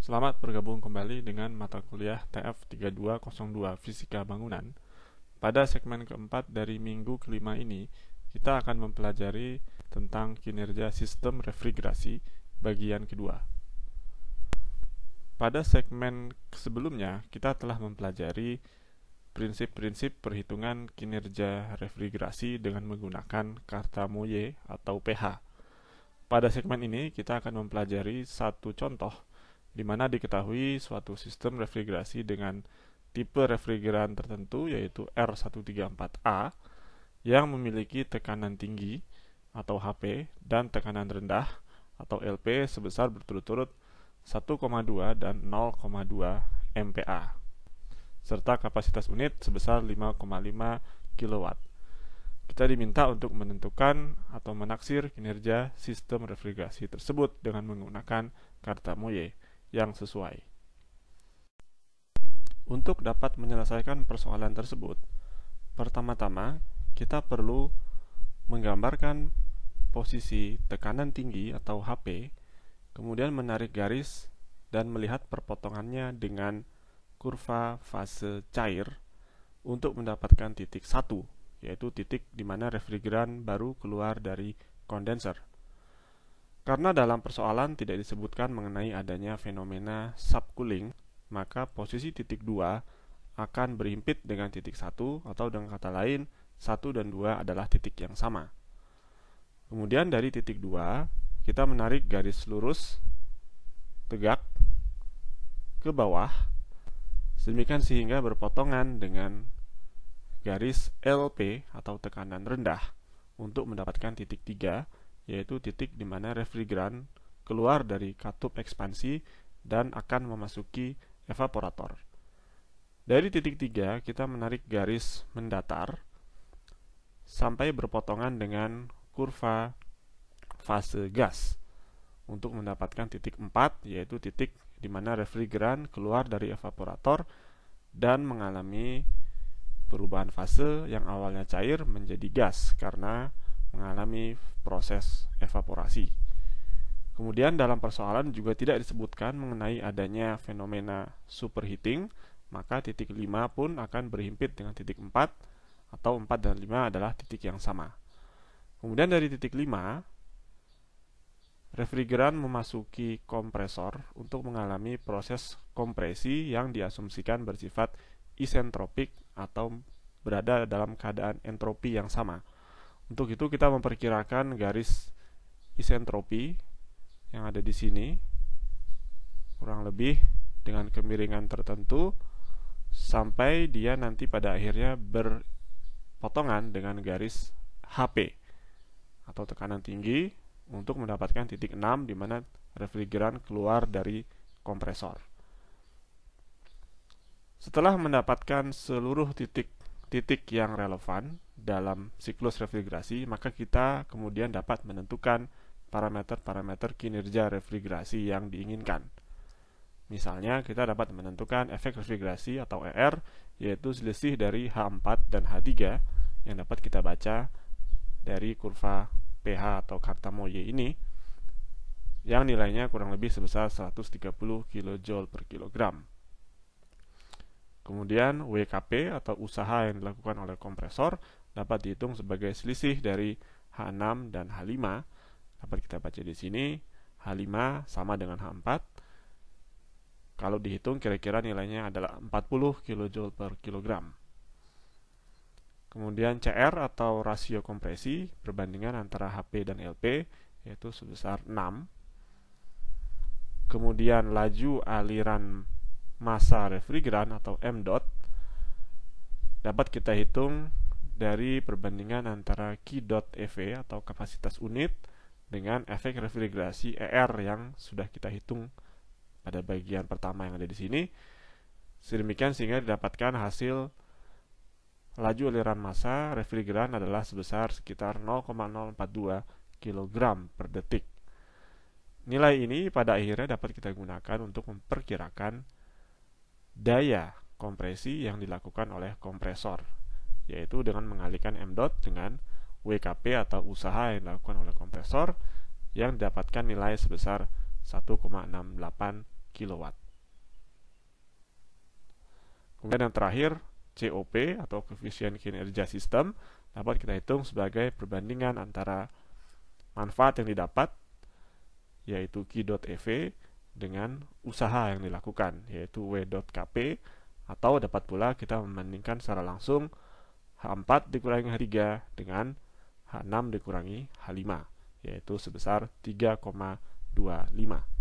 Selamat bergabung kembali dengan mata kuliah TF3202 Fisika Bangunan. Pada segmen keempat dari minggu kelima ini, kita akan mempelajari tentang kinerja sistem refrigerasi bagian kedua. Pada segmen sebelumnya, kita telah mempelajari prinsip-prinsip perhitungan kinerja refrigerasi dengan menggunakan kata Moye atau pH. Pada segmen ini, kita akan mempelajari satu contoh di mana diketahui suatu sistem refrigerasi dengan tipe refrigeran tertentu yaitu R134A yang memiliki tekanan tinggi atau HP dan tekanan rendah atau LP sebesar berturut-turut 1,2 dan 0,2 MPa serta kapasitas unit sebesar 5,5 kW. Kita diminta untuk menentukan atau menaksir kinerja sistem refrigerasi tersebut dengan menggunakan kata Moye yang sesuai. Untuk dapat menyelesaikan persoalan tersebut, pertama-tama kita perlu menggambarkan posisi tekanan tinggi atau HP, kemudian menarik garis dan melihat perpotongannya dengan kurva fase cair untuk mendapatkan titik 1, yaitu titik di mana refrigeran baru keluar dari kondenser. Karena dalam persoalan tidak disebutkan mengenai adanya fenomena subcooling, maka posisi titik 2 akan berhimpit dengan titik 1 atau dengan kata lain 1 dan 2 adalah titik yang sama. Kemudian dari titik 2 kita menarik garis lurus tegak ke bawah sedemikian sehingga berpotongan dengan garis LP atau tekanan rendah untuk mendapatkan titik 3, yaitu titik di mana refrigeran keluar dari katup ekspansi dan akan memasuki evaporator. Dari titik 3 kita menarik garis mendatar sampai berpotongan dengan kurva fase gas untuk mendapatkan titik 4, yaitu titik di mana refrigeran keluar dari evaporator dan mengalami perubahan fase yang awalnya cair menjadi gas karena mengalami proses evaporasi. Kemudian dalam persoalan juga tidak disebutkan mengenai adanya fenomena superheating, maka titik 5 pun akan berhimpit dengan titik 4 atau 4 dan 5 adalah titik yang sama. Kemudian dari titik 5 refrigeran memasuki kompresor untuk mengalami proses kompresi yang diasumsikan bersifat isentropik atau berada dalam keadaan entropi yang sama. Untuk itu kita memperkirakan garis isentropi yang ada di sini kurang lebih dengan kemiringan tertentu sampai dia nanti pada akhirnya berpotongan dengan garis HP atau tekanan tinggi untuk mendapatkan titik 6 di mana refrigeran keluar dari kompresor. Setelah mendapatkan seluruh titik yang relevan dalam siklus refrigerasi, maka kita kemudian dapat menentukan parameter-parameter kinerja refrigerasi yang diinginkan. Misalnya, kita dapat menentukan efek refrigerasi atau ER, yaitu selisih dari H4 dan H3 yang dapat kita baca dari kurva pH atau kata Moye ini, yang nilainya kurang lebih sebesar 130 kJ per kilogram. Kemudian WKP atau usaha yang dilakukan oleh kompresor dapat dihitung sebagai selisih dari H6 dan H5. Dapat kita baca di sini, H5 sama dengan H4. Kalau dihitung kira-kira nilainya adalah 40 kJ per kilogram. Kemudian CR atau rasio kompresi perbandingan antara HP dan LP yaitu sebesar 6. Kemudian laju aliran massa refrigeran atau M dot dapat kita hitung dari perbandingan antara Q dot EV atau kapasitas unit dengan efek refrigerasi ER yang sudah kita hitung pada bagian pertama yang ada di sini. Sedemikian sehingga didapatkan hasil laju aliran massa refrigeran adalah sebesar sekitar 0,042 kg per detik. Nilai ini pada akhirnya dapat kita gunakan untuk memperkirakan daya kompresi yang dilakukan oleh kompresor, yaitu dengan mengalihkan M dot dengan WKP atau usaha yang dilakukan oleh kompresor yang didapatkan nilai sebesar 1,68 kilowatt. Kemudian yang terakhir, COP atau koefisien kinerja sistem dapat kita hitung sebagai perbandingan antara manfaat yang didapat, yaitu Q.EV, dengan usaha yang dilakukan, yaitu W.Kp, atau dapat pula kita membandingkan secara langsung H4 dikurangi H3 dengan H6 dikurangi H5, yaitu sebesar 3,25.